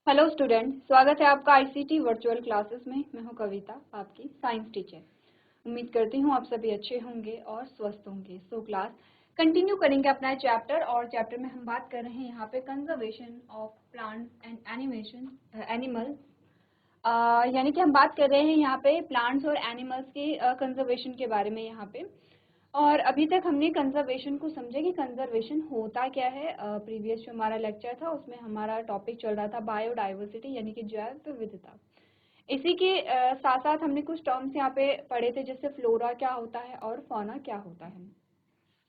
Hello student, स्वागत है आपका आईसीटी वर्चुअल क्लासेस में। मैं हूं कविता, आपकी साइंस टीचर। उम्मीद करती हूं आप सभी अच्छे होंगे और स्वस्थ होंगे। सो क्लास कंटिन्यू करेंगे अपना चैप्टर, और चैप्टर में हम बात कर रहे हैं यहाँ पे conservation of plants and animals. यानी कि हम बात कर रहे हैं यहाँ पे प्लांट्स और एनिमल्स के कंजर्वेशन के बारे में यहाँ पे। और अभी तक हमने कंजर्वेशन को समझा कि कंजर्वेशन होता क्या है। प्रीवियस जो हमारा लेक्चर था उसमें हमारा टॉपिक चल रहा था बायोडाइवर्सिटी, यानी कि जैव विविधता। इसी के साथ साथ हमने कुछ टर्म्स यहाँ पे पढ़े थे, जैसे फ्लोरा क्या होता है और फौना क्या होता है।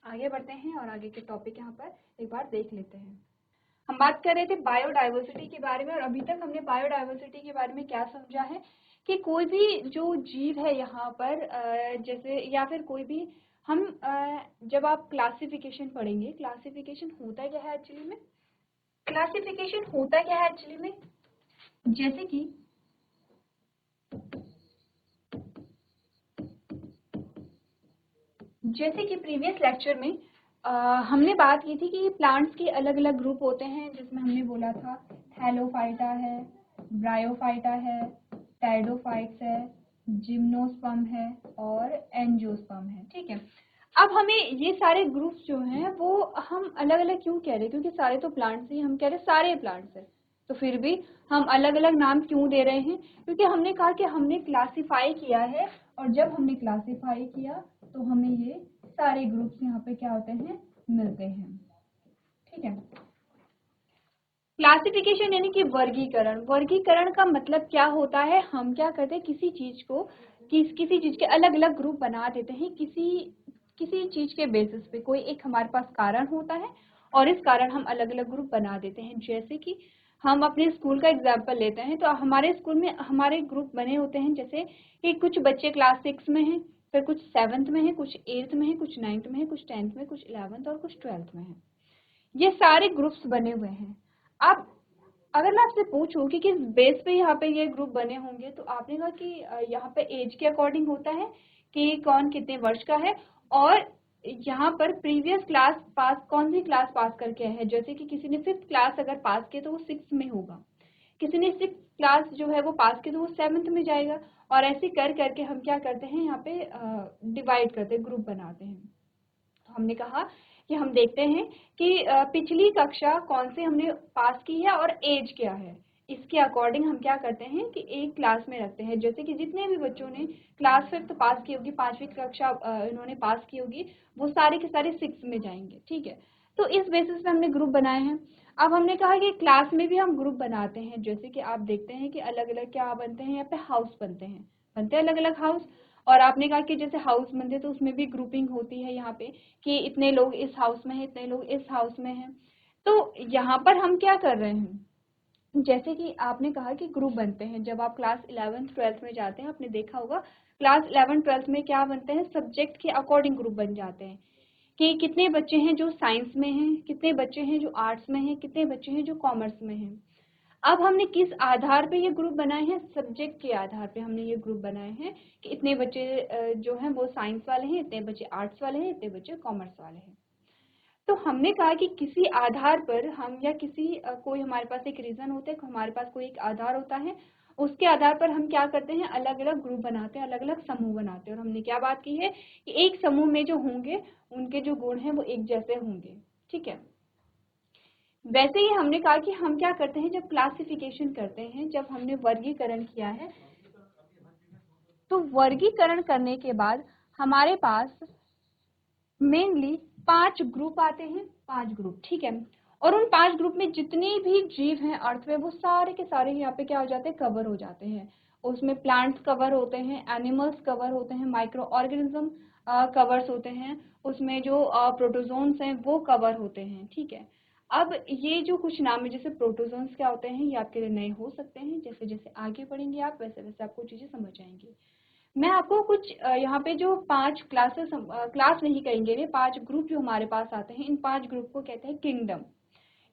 आगे बढ़ते हैं और आगे के टॉपिक यहाँ पर एक बार देख लेते हैं। हम बात कर रहे थे बायोडाइवर्सिटी के बारे में, और अभी तक हमने बायोडाइवर्सिटी के बारे में क्या समझा है कि कोई भी जो जीव है यहाँ पर जैसे, या फिर कोई भी हम जब आप क्लासिफिकेशन पढ़ेंगे, क्लासिफिकेशन होता क्या है एक्चुअली में, क्लासिफिकेशन होता क्या है एक्चुअली में, जैसे कि प्रीवियस लेक्चर में हमने बात की थी कि प्लांट्स के अलग अलग ग्रुप होते हैं, जिसमें हमने बोला था हेलोफाइटा है, ब्रायोफाइटा है, टेरिडोफाइट्स है, जिम्नोस्पर्म है और एंजियोस्पर्म है। ठीक है, अब हमें ये सारे ग्रुप्स जो हैं वो हम अलग अलग क्यों कह रहे हैं, क्योंकि सारे तो प्लांट्स ही, हम कह रहे सारे प्लांट्स हैं, तो फिर भी हम अलग अलग नाम क्यों दे रहे हैं, क्योंकि हमने कहा कि हमने क्लासिफाई किया है, और जब हमने क्लासिफाई किया तो हमें ये सारे ग्रुप्स यहाँ पे क्या होते हैं, मिलते हैं। ठीक है, क्लासिफिकेशन यानी कि वर्गीकरण। वर्गीकरण का मतलब क्या होता है, हम क्या करते हैं, किसी चीज को किसी चीज के अलग अलग ग्रुप बना देते हैं, किसी चीज के बेसिस पे। कोई एक हमारे पास कारण होता है और इस कारण हम अलग अलग ग्रुप बना देते हैं। जैसे कि हम अपने स्कूल का एग्जाम्पल लेते हैं, तो हमारे स्कूल में हमारे ग्रुप बने होते हैं, जैसे कि कुछ बच्चे क्लास 6 में हैं, फिर कुछ 7th में है, कुछ 8th में है, कुछ 9th में है, कुछ 10th में, कुछ 11th और कुछ 12th में है। ये सारे ग्रुप्स बने हुए हैं। अब अगर मैं आपसे पूछूं कि किस बेस पे यहाँ पे ये ग्रुप बने होंगे, तो आपने कहा कि यहाँ पे एज के अकॉर्डिंग होता है कि कौन कितने वर्ष का है, और यहाँ पर प्रीवियस क्लास पास, कौन सी क्लास पास करके है। जैसे कि किसी ने 5th क्लास अगर पास किया तो वो 6th में होगा, किसी ने 6th क्लास जो है वो पास की तो वो 7th में जाएगा, और ऐसे कर करके हम क्या करते हैं, यहाँ पे डिवाइड करते हैं, ग्रुप बनाते हैं। तो हमने कहा कि हम देखते हैं कि पिछली कक्षा कौन से हमने पास की है और एज क्या है, इसके अकॉर्डिंग हम क्या करते हैं कि एक क्लास में रखते हैं। जैसे कि जितने भी बच्चों ने क्लास 5th पास की होगी, 5वीं कक्षा इन्होंने पास की होगी, वो सारे के सारे 6 में जाएंगे। ठीक है, तो इस बेसिस पे हमने ग्रुप बनाए हैं। अब हमने कहा कि क्लास में भी हम ग्रुप बनाते हैं, जैसे कि आप देखते हैं कि अलग अलग क्या बनते हैं, यहाँ पे हाउस बनते हैं, अलग अलग हाउस। और आपने कहा कि जैसे हाउस बनते तो उसमें भी ग्रुपिंग होती है यहाँ पे, कि इतने लोग इस हाउस में हैं, इतने लोग इस हाउस में हैं। तो यहाँ पर हम क्या कर रहे हैं, जैसे कि आपने कहा कि ग्रुप बनते हैं, जब आप क्लास 11th 12th में जाते हैं, आपने देखा होगा क्लास 11th 12th में क्या बनते हैं, सब्जेक्ट के अकॉर्डिंग ग्रुप बन जाते हैं, कि कितने बच्चे हैं जो साइंस में हैं, कितने बच्चे हैं जो आर्ट्स में हैं, कितने बच्चे हैं जो कॉमर्स में हैं। अब हमने किस आधार पे ये ग्रुप बनाए हैं, सब्जेक्ट के आधार पे हमने ये ग्रुप बनाए हैं, कि इतने बच्चे जो हैं वो साइंस वाले हैं, इतने बच्चे आर्ट्स वाले हैं, इतने बच्चे कॉमर्स वाले हैं। तो हमने कहा कि किसी आधार पर हम, या कोई हमारे पास एक रीजन होता है, हमारे पास कोई एक आधार होता है, उसके आधार पर हम क्या करते हैं, अलग अलग ग्रुप बनाते हैं, अलग अलग समूह बनाते हैं। और हमने क्या बात की है कि एक समूह में जो होंगे उनके जो गुण हैं वो एक जैसे होंगे। ठीक है, वैसे ही हमने कहा कि हम क्या करते हैं, जब क्लासिफिकेशन करते हैं, जब हमने वर्गीकरण किया है, तो वर्गीकरण करने के बाद हमारे पास मेनली 5 ग्रुप आते हैं, 5 ग्रुप। ठीक है, और उन 5 ग्रुप में जितने भी जीव हैं अर्थ में, वो सारे के सारे यहाँ पे क्या हो जाते हैं, कवर हो जाते हैं। उसमें प्लांट्स कवर होते हैं, एनिमल्स कवर होते हैं, माइक्रो ऑर्गेनिज्म कवर्स होते हैं, उसमें जो प्रोटोजोन्स हैं वो कवर होते हैं। ठीक है, अब ये जो कुछ नाम है, जैसे प्रोटोजोन्स क्या होते हैं, ये आपके लिए नए हो सकते हैं, जैसे जैसे आगे पढ़ेंगे आप वैसे वैसे आपको चीजें समझ आएंगी। मैं आपको कुछ यहाँ पे जो 5 क्लासेस, क्लास नहीं कहेंगे, ये 5 ग्रुप जो हमारे पास आते हैं, इन 5 ग्रुप को कहते हैं किंगडम।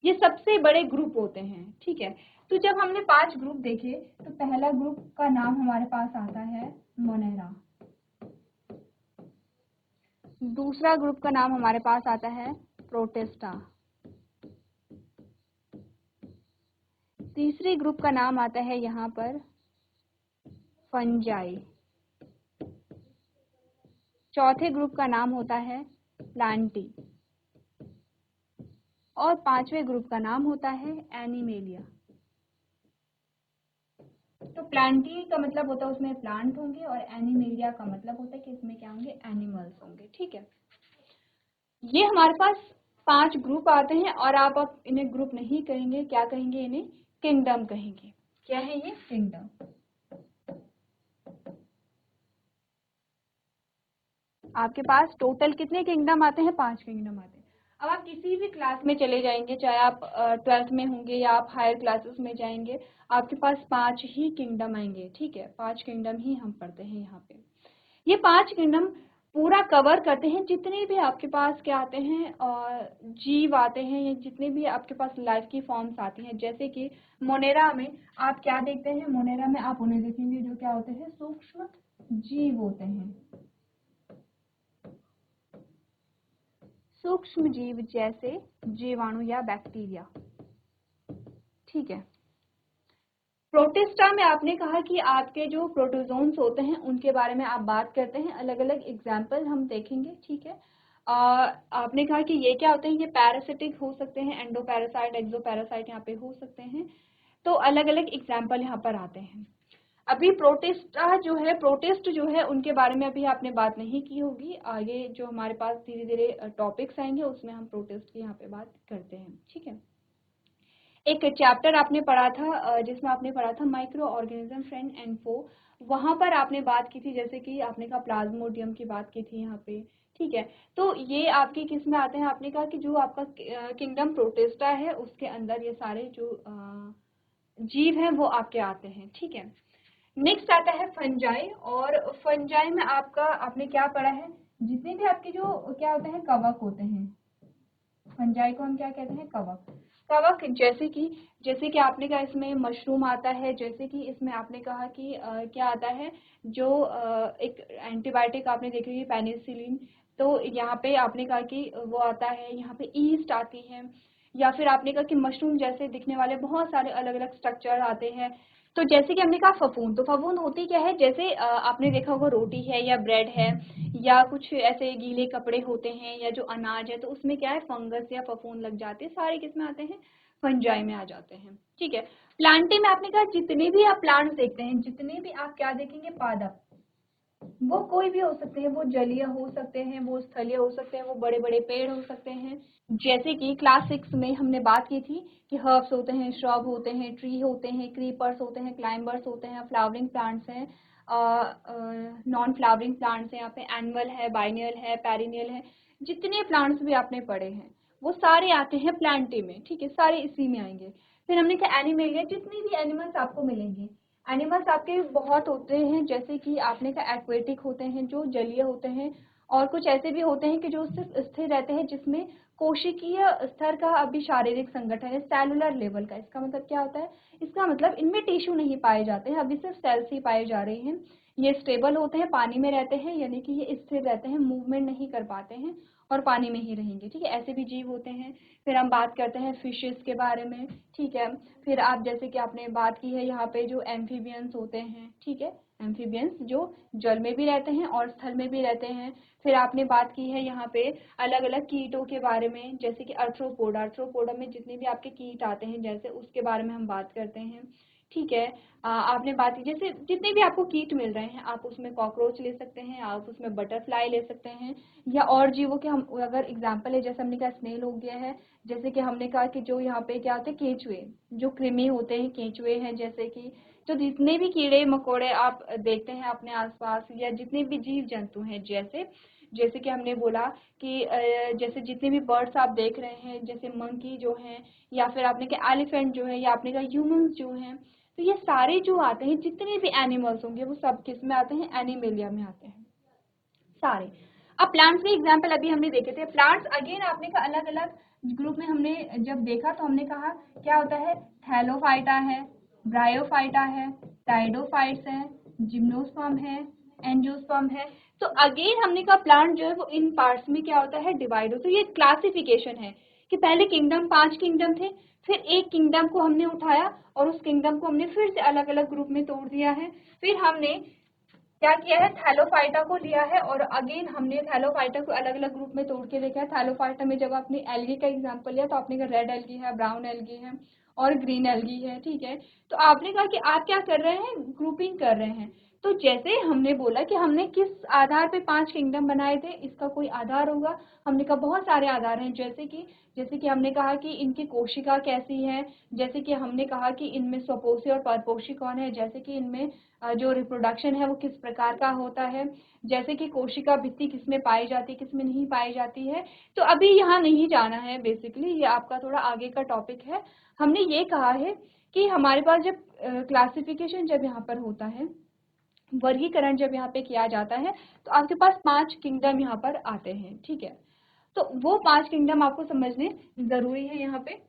ये सबसे बड़े ग्रुप होते हैं। ठीक है, तो जब हमने 5 ग्रुप देखे, तो पहला ग्रुप का नाम हमारे पास आता है मोनेरा, दूसरा ग्रुप का नाम हमारे पास आता है प्रोटेस्टा, तीसरे ग्रुप का नाम आता है यहाँ पर फंजाई। चौथे ग्रुप का नाम होता है प्लांटी और पांचवें ग्रुप का नाम होता है एनिमेलिया। तो प्लांटी का मतलब होता है उसमें प्लांट होंगे और एनिमेलिया का मतलब होता है कि इसमें क्या होंगे, एनिमल्स होंगे। ठीक है, ये हमारे पास 5 ग्रुप आते हैं और आप अब इन्हें ग्रुप नहीं कहेंगे, क्या कहेंगे, इन्हें किंगडम कहेंगे। क्या है ये, किंगडम। आपके पास टोटल कितने किंगडम आते हैं, 5 किंगडम आते हैं। अब आप किसी भी क्लास में चले जाएंगे, चाहे आप 12th में होंगे या आप हायर क्लासेस में जाएंगे, आपके पास 5 ही किंगडम आएंगे। ठीक है, 5 किंगडम ही हम पढ़ते हैं यहाँ पे। ये 5 किंगडम पूरा कवर करते हैं जितने भी आपके पास क्या आते हैं, जीव आते हैं, या जितने भी आपके पास लाइफ की फॉर्म्स आती हैं। जैसे कि मोनेरा में आप क्या देखते हैं, मोनेरा में आप उन्हें देखेंगे जो क्या होते हैं, सूक्ष्म जीव होते हैं। सूक्ष्म जीव जैसे जीवाणु या बैक्टीरिया। ठीक है, प्रोटिस्टा में आपने कहा कि आपके जो प्रोटोजोन्स होते हैं उनके बारे में आप बात करते हैं, अलग अलग एग्जाम्पल हम देखेंगे। ठीक है, आपने कहा कि ये क्या होते हैं, ये पैरासिटिक हो सकते हैं, एंडोपैरासाइट, एक्सोपैरासाइट यहाँ पे हो सकते हैं। तो अलग अलग एग्जाम्पल यहाँ पर आते हैं। अभी प्रोटिस्टा जो है, प्रोटिस्ट जो है, उनके बारे में अभी आपने बात नहीं की होगी। आगे जो हमारे पास धीरे धीरे टॉपिक्स आएंगे उसमें हम प्रोटिस्ट की यहाँ पे बात करते हैं। ठीक है, एक चैप्टर आपने पढ़ा था जिसमें आपने पढ़ा था माइक्रो ऑर्गेनिज्म फ्रेंड एंड फो। वहां पर आपने बात की थी, जैसे कि आपने कहा प्लाज्मोडियम की बात की थी यहाँ पे। ठीक है, तो ये आपके किस में आते हैं, आपने कहा कि जो आपका किंगडम प्रोटिस्टा है उसके अंदर ये सारे जो जीव हैं वो आपके आते हैं। ठीक है, नेक्स्ट आता है फंजाई। और फंजाई में आपका आपने क्या पढ़ा है, जितने भी आपके जो क्या होते हैं, कवक होते हैं। फंजाई को हम क्या कहते हैं, कवक। कवक जैसे कि आपने कहा इसमें मशरूम आता है, जैसे कि इसमें आपने कहा कि क्या आता है, जो एक एंटीबायोटिक आपने देखी है पेनिसिलिन, तो यहाँ पे आपने कहा कि वो आता है, यहाँ पे ईस्ट आती है। या फिर आपने कहा कि मशरूम जैसे दिखने वाले बहुत सारे अलग अलग स्ट्रक्चर आते हैं। तो जैसे कि हमने कहा फफूंद, तो फफूंद होती क्या है, जैसे आपने देखा होगा रोटी है या ब्रेड है या कुछ ऐसे गीले कपड़े होते हैं या जो अनाज है, तो उसमें क्या है, फंगस या फफूंद लग जाते हैं, सारे किसमें आते हैं, फंजाई में आ जाते हैं। ठीक है, प्लांटे में आपने कहा जितने भी आप प्लांट्स देखते हैं, जितने भी आप क्या देखेंगे, पादप, वो कोई भी हो सकते हैं, वो जलीय हो सकते हैं, वो स्थलीय हो सकते हैं, वो बड़े बड़े पेड़ हो सकते हैं। जैसे कि क्लास 6 में हमने बात की थी कि हर्ब्स होते हैं, श्रब होते हैं, ट्री होते हैं, क्रीपर्स होते हैं, क्लाइंबर्स होते हैं, फ्लावरिंग प्लांट्स हैं, नॉन फ्लावरिंग प्लांट्स हैं, यहाँ पे एनुअल है, बाइनियल है, पेरिनियल है। जितने प्लांट्स भी आपने पढ़े हैं वो सारे आते हैं प्लांटे में। ठीक है, सारे इसी में आएंगे। फिर हमने कहा एनिमलिया, जितने भी एनिमल्स आपको मिलेंगे, एनिमल्स आपके बहुत होते हैं, जैसे कि आपने कहा एक्वेटिक होते हैं जो जलीय होते हैं, और कुछ ऐसे भी होते हैं कि जो सिर्फ स्थिर रहते हैं, जिसमें कोशिकीय स्तर का अभी शारीरिक संगठन है, सेलुलर लेवल का। इसका मतलब क्या होता है, इसका मतलब इनमें टिश्यू नहीं पाए जाते हैं, अभी सिर्फ सेल्स ही पाए जा रहे हैं। ये स्टेबल होते हैं, पानी में रहते हैं, यानी कि ये स्थिर रहते हैं, मूवमेंट नहीं कर पाते हैं और पानी में ही रहेंगे। ठीक है, ऐसे भी जीव होते हैं। फिर हम बात करते हैं फिशेस के बारे में। ठीक है, फिर आप जैसे कि आपने बात की है यहाँ पे जो एम्फीबियंस होते हैं। ठीक है, एम्फीबियंस जो जल में भी रहते हैं और स्थल में भी रहते हैं। फिर आपने बात की है यहाँ पे अलग अलग कीटों के बारे में, जैसे कि अर्थ्रोपोडा, अर्थ्रोपोडा में जितने भी आपके कीट आते हैं जैसे, उसके बारे में हम बात करते हैं। ठीक है, आपने बात की जैसे जितने भी आपको कीट मिल रहे हैं, आप उसमें कॉकरोच ले सकते हैं, आप उसमें बटरफ्लाई ले सकते हैं, या और जीवों के हम अगर एग्जाम्पल है, जैसे हमने कहा स्नेल हो गया है, जैसे कि हमने कहा कि जो यहाँ पे क्या होते हैं, केंचुए, जो कृमि होते हैं, केंचुए हैं, जैसे कि जो जितने भी कीड़े मकोड़े आप देखते हैं अपने आसपास, या जितने भी जीव जंतु हैं, जैसे जैसे कि हमने बोला कि जैसे जितने भी बर्ड्स आप देख रहे हैं, जैसे मंकी जो हैं, या फिर आपने कहा एलिफेंट जो है, या आपने कहा ह्यूमंस जो हैं, तो ये सारे जो आते हैं, जितने भी एनिमल्स होंगे वो सब किस में आते हैं, एनिमेलिया में आते हैं सारे। अब प्लांट्स के एग्जाम्पल अभी हमने देखे थे। प्लांट्स अगेन आपने कहा अलग अलग ग्रुप में हमने जब देखा तो हमने कहा क्या होता है, थैलोफाइटा है, ब्रायोफाइटा है, टाइडोफाइट्स है, जिम्नोस्पर्म है, एंजियोस्पर्म है। तो अगेन हमने कहा प्लांट जो है वो इन पार्ट्स में क्या होता है, डिवाइड हो। तो ये क्लासिफिकेशन है कि पहले किंगडम 5 किंगडम थे, फिर एक किंगडम को हमने उठाया और उस किंगडम को हमने फिर से अलग अलग ग्रुप में तोड़ दिया है। फिर हमने क्या किया है, थैलोफाइटा को लिया है और अगेन हमने थैलोफाइटा को अलग अलग ग्रुप में तोड़ के देखा है। थैलोफाइटा में जब आपने एल्गी का एग्जांपल लिया तो आपने कहा रेड एल्गी है, ब्राउन एल्गी है और ग्रीन एल्गी है, ठीक है। तो आपने कहा कि आप क्या कर रहे हैं, ग्रुपिंग कर रहे हैं। तो जैसे हमने बोला कि हमने किस आधार पे 5 किंगडम बनाए थे, इसका कोई आधार होगा। हमने कहा बहुत सारे आधार हैं, जैसे कि हमने कहा कि इनकी कोशिका कैसी है, जैसे कि हमने कहा कि इनमें स्वपोषी और परपोषी कौन है, जैसे कि इनमें जो रिप्रोडक्शन है वो किस प्रकार का होता है, जैसे कि कोशिका भित्ति किसमें पाई जाती है, किसमें नहीं पाई जाती है। तो अभी यहाँ नहीं जाना है, बेसिकली ये आपका थोड़ा आगे का टॉपिक है। हमने ये कहा है कि हमारे पास जब क्लासिफिकेशन जब यहाँ पर होता है, वर्गीकरण जब यहाँ पे किया जाता है, तो आपके पास 5 किंगडम यहाँ पर आते हैं, ठीक है। तो वो 5 किंगडम आपको समझने जरूरी है यहाँ पे।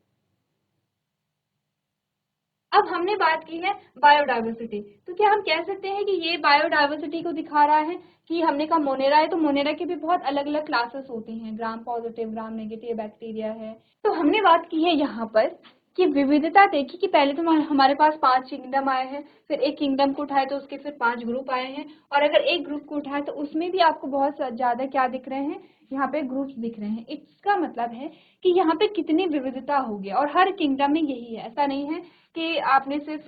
अब हमने बात की है बायोडाइवर्सिटी, तो क्या हम कह सकते हैं कि ये बायोडाइवर्सिटी को दिखा रहा है कि हमने कहा मोनेरा है, तो मोनेरा की भी बहुत अलग अलग क्लासेस होती हैं, gram positive, gram negative bacteria है। तो हमने बात की है यहाँ पर कि विविधता देखी कि पहले तो हमारे पास 5 किंगडम आए हैं, फिर एक किंगडम को उठाए तो उसके फिर 5 ग्रुप आए हैं, और अगर एक ग्रुप को उठाए तो उसमें भी आपको बहुत ज्यादा क्या दिख रहे हैं, यहाँ पे ग्रुप्स दिख रहे हैं। इसका मतलब है कि यहाँ पे कितनी विविधता होगी, और हर किंगडम में यही है, ऐसा नहीं है कि आपने सिर्फ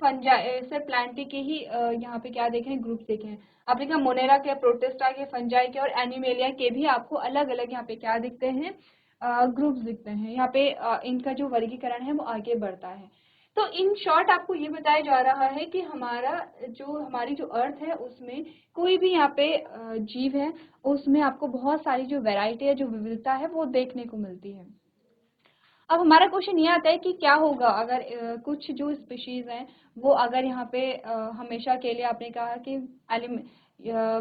प्लांटी के ही यहाँ पे क्या देखे हैं, ग्रुप देखे हैं। आपने कहा मोनेरा के, प्रोटिस्टा के, फंजाई के और एनिमेलिया के भी आपको अलग अलग यहाँ पे क्या दिखते हैं, ग्रुप्स दिखते हैं। यहाँ पे इनका जो वर्गीकरण है वो आगे बढ़ता है। तो इन शॉर्ट आपको ये बताया जा रहा है कि हमारी जो अर्थ है उसमें कोई भी यहाँ पे जीव है, उसमें आपको बहुत सारी जो वैरायटी है, जो विविधता है वो देखने को मिलती है। अब हमारा क्वेश्चन ये आता है कि क्या होगा अगर कुछ जो स्पीशीज हैं वो अगर यहाँ पे हमेशा के लिए, आपने कहा कि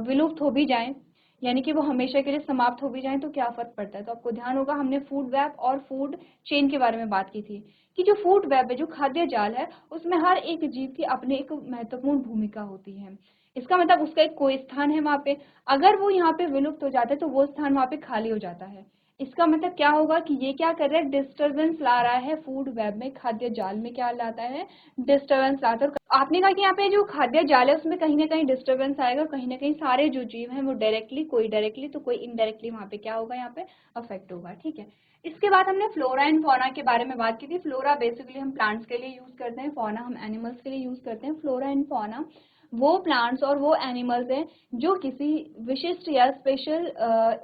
विलुप्त हो भी जाएं, यानी कि वो हमेशा के लिए समाप्त हो भी जाएं, तो क्या फर्क पड़ता है। तो आपको ध्यान होगा हमने फूड वेब और फूड चेन के बारे में बात की थी कि जो फूड वेब है, जो खाद्य जाल है, उसमें हर एक जीव की अपनी एक महत्वपूर्ण भूमिका होती है। इसका मतलब उसका एक कोई स्थान है वहां पे, अगर वो यहाँ पे विलुप्त हो जाता है तो वो स्थान वहां पे खाली हो जाता है। इसका मतलब क्या होगा कि ये क्या कर रहा है, डिस्टरबेंस ला रहा है फूड वेब में, खाद्य जाल में क्या लाता है, डिस्टरबेंस लाता है। आपने कहा कि यहाँ पे जो खाद्य जाल है उसमें कहीं ना कहीं डिस्टरबेंस आएगा, कहीं ना कहीं सारे जो जीव हैं वो डायरेक्टली, कोई डायरेक्टली तो कोई इनडायरेक्टली वहां पे क्या होगा, यहाँ पे अफेक्ट होगा, ठीक है। इसके बाद हमने फ्लोरा एंड फौना के बारे में बात की थी। फ्लोरा बेसिकली हम प्लांट्स के लिए यूज करते हैं, फौना हम एनिमल्स के लिए यूज करते हैं। फ्लोरा एंड फौना वो प्लांट्स और वो एनिमल्स हैं जो किसी विशिष्ट या स्पेशल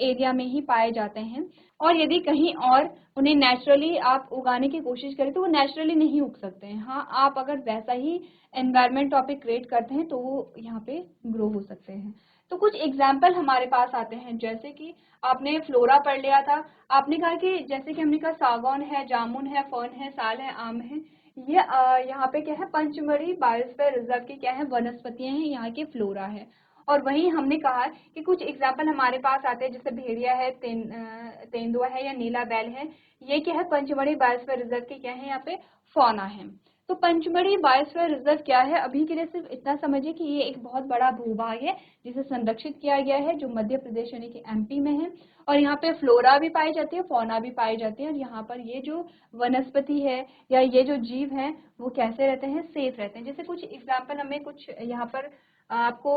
एरिया में ही पाए जाते हैं, और यदि कहीं और उन्हें नेचुरली आप उगाने की कोशिश करें तो वो नेचुरली नहीं उग सकते हैं। हाँ, आप अगर वैसा ही एनवायरमेंट टॉपिक क्रिएट करते हैं तो वो यहाँ पे ग्रो हो सकते हैं। तो कुछ एग्जाम्पल हमारे पास आते हैं, जैसे कि आपने फ्लोरा पढ़ लिया था। आपने कहा कि जैसे कि हमने कहा सागौन है, जामुन है, फर्न है, साल है, आम है। ये यहाँ पे क्या है, पंचमढ़ी बायोस्फीयर रिजर्व की क्या है, वनस्पतियां हैं, यहाँ की फ्लोरा है। और वहीं हमने कहा कि कुछ एग्जाम्पल हमारे पास आते हैं, जैसे भेड़िया है, तेंदुआ है या नीला बैल है। ये क्या है, पंचमढ़ी बायोस्फीयर रिजर्व की क्या है, यहाँ पे फौना है। तो पंचमढ़ी बायोस्फीयर रिजर्व क्या है, अभी के लिए सिर्फ इतना समझिए कि ये एक बहुत बड़ा भूभाग है जिसे संरक्षित किया गया है, जो मध्य प्रदेश यानी कि एमपी में है। और यहाँ पे फ्लोरा भी पाई जाती है, फौना भी पाई जाती है, और यहाँ पर ये जो वनस्पति है या ये जो जीव है वो कैसे रहते हैं, सेफ रहते हैं। जैसे कुछ एग्जाम्पल हमें कुछ यहाँ पर आपको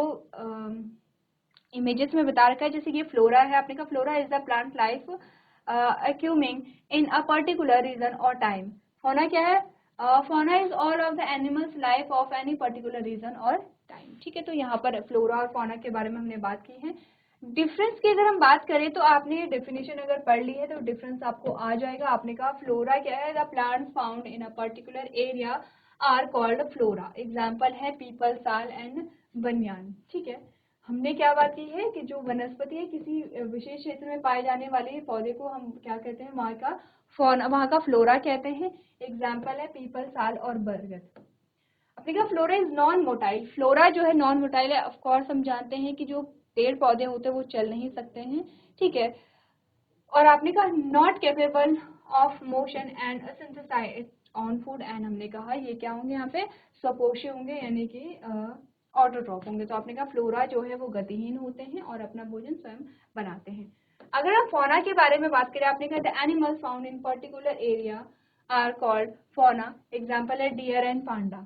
इमेजेस में बता रखा है। जैसे ये फ्लोरा है, आपने कहा flora is the plant life occurring in a particular region और टाइम। फौना क्या है, fauna is all of the animals life of any particular region और टाइम, ठीक है। तो यहाँ पर फ्लोरा और फौना के बारे में हमने बात की है। डिफरेंस की अगर हम बात करें तो आपने डेफिनेशन अगर पढ़ ली है तो डिफरेंस आपको आ जाएगा। आपने कहा फ्लोरा क्या है, the plants found in a particular area are called flora. Example है पीपल, साल एंड बनियान, ठीक है। हमने क्या बात की है कि जो वनस्पति है, किसी विशेष क्षेत्र में पाए जाने वाले पौधे को हम क्या कहते हैं, वहाँ का फौना, वहाँ का फ्लोरा कहते हैं। एग्जाम्पल है पीपल, साल और बरगद। आपने कहा flora is non motile. Flora जो है नॉन मोटाइल है। ऑफ कोर्स हम जानते हैं कि जो पेड़ पौधे होते हैं वो चल नहीं सकते हैं, ठीक है। और आपने कहा not capable of motion and synthesize on food and, हमने कहा ये क्या होंगे, यहाँ पे स्वपोषी होंगे, यानी कि ऑटोट्रॉफ होंगे। तो आपने कहा फ्लोरा जो है वो गतिहीन होते हैं और अपना भोजन स्वयं बनाते हैं। अगर हम फौना के बारे में बात करें, आपने कहा the animals found in particular area are called fauna, example है डियर एंड पांडा।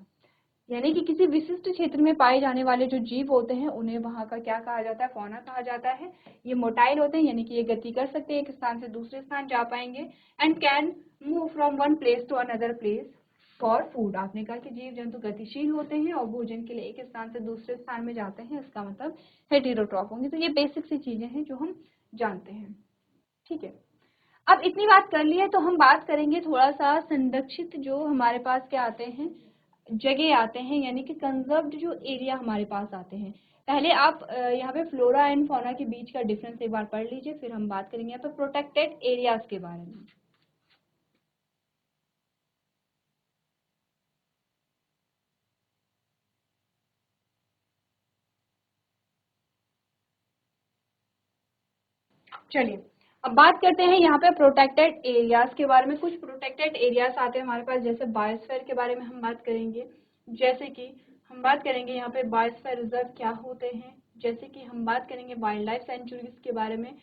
यानी कि किसी विशिष्ट क्षेत्र में पाए जाने वाले जो जीव होते हैं उन्हें वहां का क्या कहा जाता है, फौना कहा जाता है। ये मोटाइल होते हैं, यानी कि ये गति कर सकते हैं, एक स्थान से दूसरे स्थान जा पाएंगे, and can move from one place to another place for food. आपने कहा कि जीव जंतु गतिशील होते हैं और भोजन के लिए एक स्थान से दूसरे स्थान में जाते हैं, इसका मतलब हेटेरोट्रॉफ होंगे। तो ये बेसिक सी चीजें हैं जो हम जानते हैं, ठीक है। अब इतनी बात कर ली है तो हम बात करेंगे थोड़ा सा संरक्षित जो हमारे पास क्या आते हैं, जगह आते हैं, यानी कि कंजर्व्ड जो एरिया हमारे पास आते हैं। पहले आप यहाँ पे फ्लोरा एंड फौना के बीच का डिफरेंस एक बार पढ़ लीजिए, फिर हम बात करेंगे यहाँ पे प्रोटेक्टेड एरियाज के बारे में। चलिए अब बात करते हैं यहाँ पे प्रोटेक्टेड एरियाज के बारे में। कुछ प्रोटेक्टेड एरियाज आते हैं हमारे पास, जैसे बायोस्फीयर के बारे में हम बात करेंगे, जैसे कि हम बात करेंगे यहाँ पे बायोस्फीयर रिजर्व क्या होते हैं, जैसे कि हम बात करेंगे वाइल्ड लाइफ सेंचुरीज के बारे में,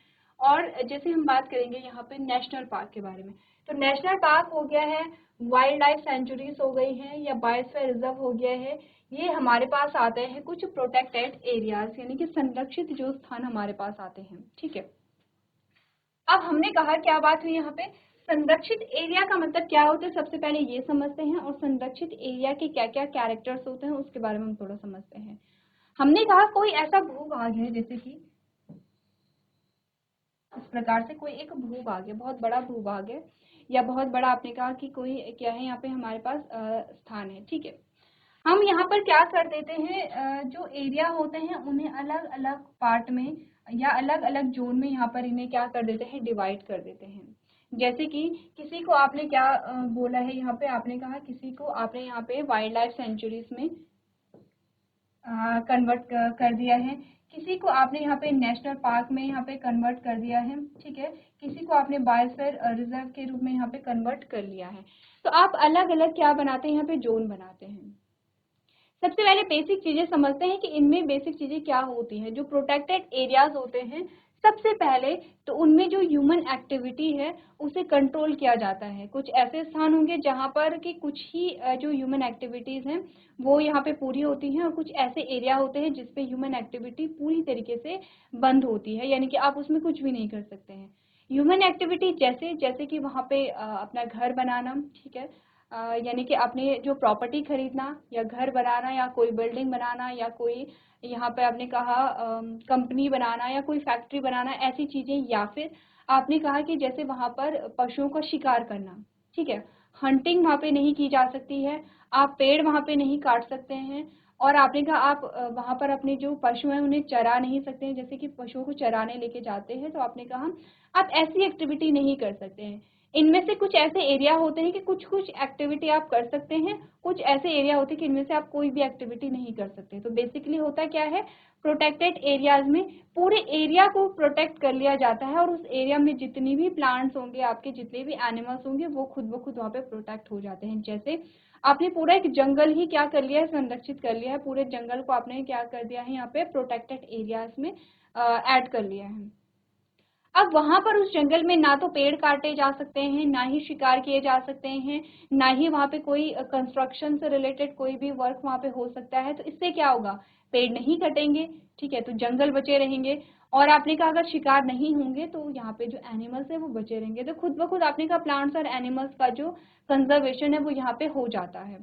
और जैसे हम बात करेंगे यहाँ पे नेशनल पार्क के बारे में। तो नेशनल पार्क हो गया है, वाइल्ड लाइफ सेंचुरीज हो गई हैं, या बायोस्फीयर रिजर्व हो गया है, ये हमारे पास आते हैं कुछ प्रोटेक्टेड एरियाज, यानी कि संरक्षित जो स्थान हमारे पास आते हैं, ठीक है। अब हमने कहा क्या बात हुई यहाँ पे, संरक्षित एरिया का मतलब क्या होता है, सबसे पहले ये समझते हैं, और संरक्षित एरिया के क्या क्या कैरेक्टर्स होते हैं उसके बारे में हम थोड़ा समझते हैं। हमने कहा कोई ऐसा भूभाग है, जैसे कि इस प्रकार से कोई एक भूभाग है, बहुत बड़ा भूभाग है, या बहुत बड़ा आपने कहा कि कोई क्या है यहाँ पे हमारे पास स्थान है, ठीक है। हम यहाँ पर क्या कर देते हैं, जो एरिया होते हैं उन्हें अलग अलग पार्ट में या अलग अलग जोन में यहाँ पर इन्हें क्या कर देते हैं, डिवाइड कर देते हैं। जैसे कि किसी को आपने क्या बोला है, यहाँ पे आपने कहा किसी को आपने यहाँ पे वाइल्ड लाइफ सेंचुरीज में कन्वर्ट कर दिया है, किसी को आपने यहाँ पे नेशनल पार्क में यहाँ पे कन्वर्ट कर दिया है, ठीक है, किसी को आपने बायोस्फीयर रिजर्व के रूप में यहाँ पे कन्वर्ट कर लिया है। तो आप अलग अलग क्या बनाते हैं, यहाँ पे जोन बनाते हैं। सबसे पहले बेसिक चीजें समझते हैं कि इनमें बेसिक चीजें क्या होती हैं। जो प्रोटेक्टेड एरियाज होते हैं, सबसे पहले तो उनमें जो ह्यूमन एक्टिविटी है उसे कंट्रोल किया जाता है। कुछ ऐसे स्थान होंगे जहां पर कि कुछ ही जो ह्यूमन एक्टिविटीज हैं वो यहाँ पे पूरी होती हैं, और कुछ ऐसे एरिया होते हैं जिसपे ह्यूमन एक्टिविटी पूरी तरीके से बंद होती है, यानी कि आप उसमें कुछ भी नहीं कर सकते हैं। ह्यूमन एक्टिविटी जैसे जैसे कि वहाँ पे अपना घर बनाना, ठीक है, यानी कि आपने जो प्रॉपर्टी खरीदना या घर बनाना या कोई बिल्डिंग बनाना या कोई यहाँ पे आपने कहा कंपनी बनाना या कोई फैक्ट्री बनाना, ऐसी चीजें, या फिर आपने कहा कि जैसे वहां पर पशुओं का शिकार करना, ठीक है, हंटिंग वहां पे नहीं की जा सकती है, आप पेड़ वहां पे नहीं काट सकते हैं, और आपने कहा आप वहां पर अपने जो पशु हैं उन्हें चरा नहीं सकते हैं, जैसे कि पशुओं को चराने लेके जाते हैं, तो आपने कहा आप ऐसी एक्टिविटी नहीं कर सकते हैं। इनमें से कुछ ऐसे एरिया होते हैं कि कुछ कुछ एक्टिविटी आप कर सकते हैं, कुछ ऐसे एरिया होते हैं कि इनमें से आप कोई भी एक्टिविटी नहीं कर सकते। तो बेसिकली होता क्या है, प्रोटेक्टेड एरियाज में पूरे एरिया को प्रोटेक्ट कर लिया जाता है, और उस एरिया में जितनी भी प्लांट्स होंगे, आपके जितने भी एनिमल्स होंगे, वो खुद ब खुद वहाँ पे प्रोटेक्ट हो जाते हैं। जैसे आपने पूरा एक जंगल ही क्या कर लिया है, संरक्षित कर लिया है, पूरे जंगल को आपने क्या कर दिया है, यहाँ पे प्रोटेक्टेड एरियाज में ऐड कर लिया है। अब वहां पर उस जंगल में ना तो पेड़ काटे जा सकते हैं, ना ही शिकार किए जा सकते हैं, ना ही वहां पे कोई कंस्ट्रक्शन से रिलेटेड कोई भी वर्क वहां पे हो सकता है। तो इससे क्या होगा, पेड़ नहीं कटेंगे, ठीक है, तो जंगल बचे रहेंगे, और आपने कहा अगर शिकार नहीं होंगे तो यहाँ पे जो एनिमल्स है वो बचे रहेंगे। तो खुद ब खुद आपने कहा प्लांट्स और एनिमल्स का जो कंजर्वेशन है वो यहाँ पे हो जाता है।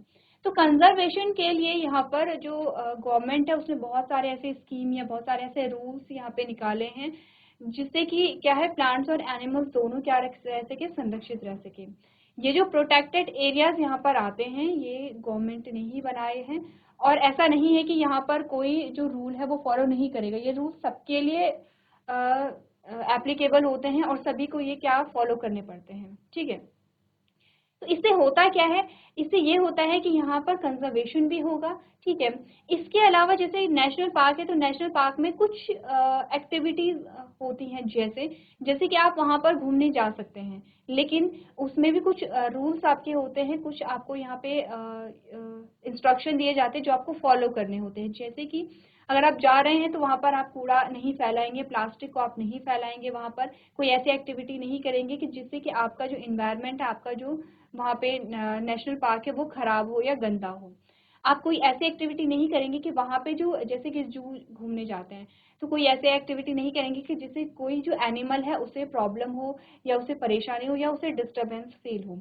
तो कंजर्वेशन के लिए यहाँ पर जो गवर्नमेंट है उसने बहुत सारे ऐसे स्कीम या बहुत सारे ऐसे रूल्स यहाँ पे निकाले हैं, जिससे कि क्या है, प्लांट्स और एनिमल्स दोनों क्या रह सके, संरक्षित रह सके। ये जो प्रोटेक्टेड एरियाज यहाँ पर आते हैं ये गवर्नमेंट ने ही बनाए हैं, और ऐसा नहीं है कि यहाँ पर कोई जो रूल है वो फॉलो नहीं करेगा। ये रूल सबके लिए एप्लीकेबल होते हैं, और सभी को ये क्या फॉलो करने पड़ते हैं, ठीक है। तो इससे होता क्या है, इससे ये होता है कि यहाँ पर कंजर्वेशन भी होगा, ठीक है। इसके अलावा जैसे नेशनल पार्क है, तो नेशनल पार्क में कुछ एक्टिविटीज होती हैं, जैसे जैसे कि आप वहाँ पर घूमने जा सकते हैं, लेकिन उसमें भी कुछ रूल्स आपके होते हैं, कुछ आपको यहाँ पे इंस्ट्रक्शन दिए जाते हैं जो आपको फॉलो करने होते हैं। जैसे कि अगर आप जा रहे हैं तो वहाँ पर आप कूड़ा नहीं फैलाएंगे, प्लास्टिक को आप नहीं फैलाएंगे, वहाँ पर कोई ऐसी एक्टिविटी नहीं करेंगे कि जिससे कि आपका जो इन्वायरमेंट है, आपका जो वहाँ पे नेशनल पार्क है वो खराब हो या गंदा हो। आप कोई ऐसी एक्टिविटी नहीं करेंगे कि वहाँ पे जो, जैसे कि जू घूमने जाते हैं तो कोई ऐसी एक्टिविटी नहीं करेंगे कि जिससे कोई जो एनिमल है उसे प्रॉब्लम हो या उसे परेशानी हो या उसे डिस्टरबेंस फील हो।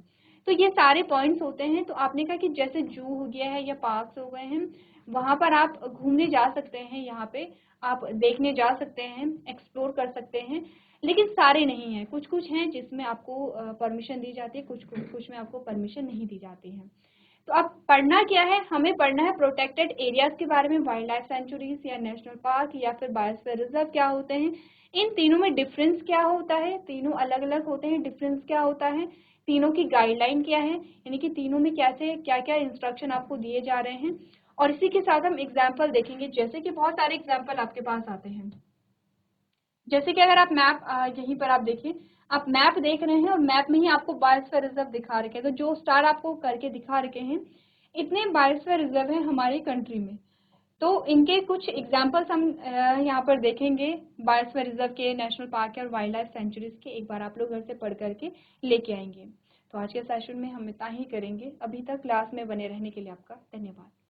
तो ये सारे पॉइंट्स होते हैं। तो आपने कहा कि जैसे जू हो गया है या पार्क्स हो गए हैं, वहाँ पर आप घूमने जा सकते हैं, यहाँ पे आप देखने जा सकते हैं, एक्सप्लोर कर सकते हैं, लेकिन सारे नहीं हैं, कुछ कुछ हैं जिसमें आपको परमिशन दी जाती है, कुछ कुछ में आपको परमिशन नहीं दी जाती है। तो अब पढ़ना क्या है, हमें पढ़ना है प्रोटेक्टेड एरियाज के बारे में, वाइल्ड लाइफ सेंचुरीज या नेशनल पार्क या फिर बायोस्फीयर रिजर्व क्या होते हैं, इन तीनों में डिफरेंस क्या होता है, तीनों अलग अलग होते हैं, डिफरेंस क्या होता है, तीनों की गाइडलाइन क्या है, यानी कि तीनों में कैसे क्या क्या इंस्ट्रक्शन आपको दिए जा रहे हैं। और इसी के साथ हम एग्जाम्पल देखेंगे, जैसे कि बहुत सारे एग्जाम्पल आपके पास आते हैं। जैसे कि अगर आप मैप यहीं पर आप देखिए, आप मैप देख रहे हैं और मैप में ही आपको बायोस्फीयर रिजर्व दिखा रखे हैं, तो जो स्टार आपको करके दिखा रखे हैं, इतने बायोस्फीयर रिजर्व हैं हमारी कंट्री में। तो इनके कुछ एग्जाम्पल्स हम यहाँ पर देखेंगे, बायोस्फीयर रिजर्व के, नेशनल पार्क और वाइल्ड लाइफ सेंचुरीज के। एक बार आप लोग घर से पढ़ करके लेके आएंगे। तो आज के सेशन में हम इतना ही करेंगे। अभी तक क्लास में बने रहने के लिए आपका धन्यवाद।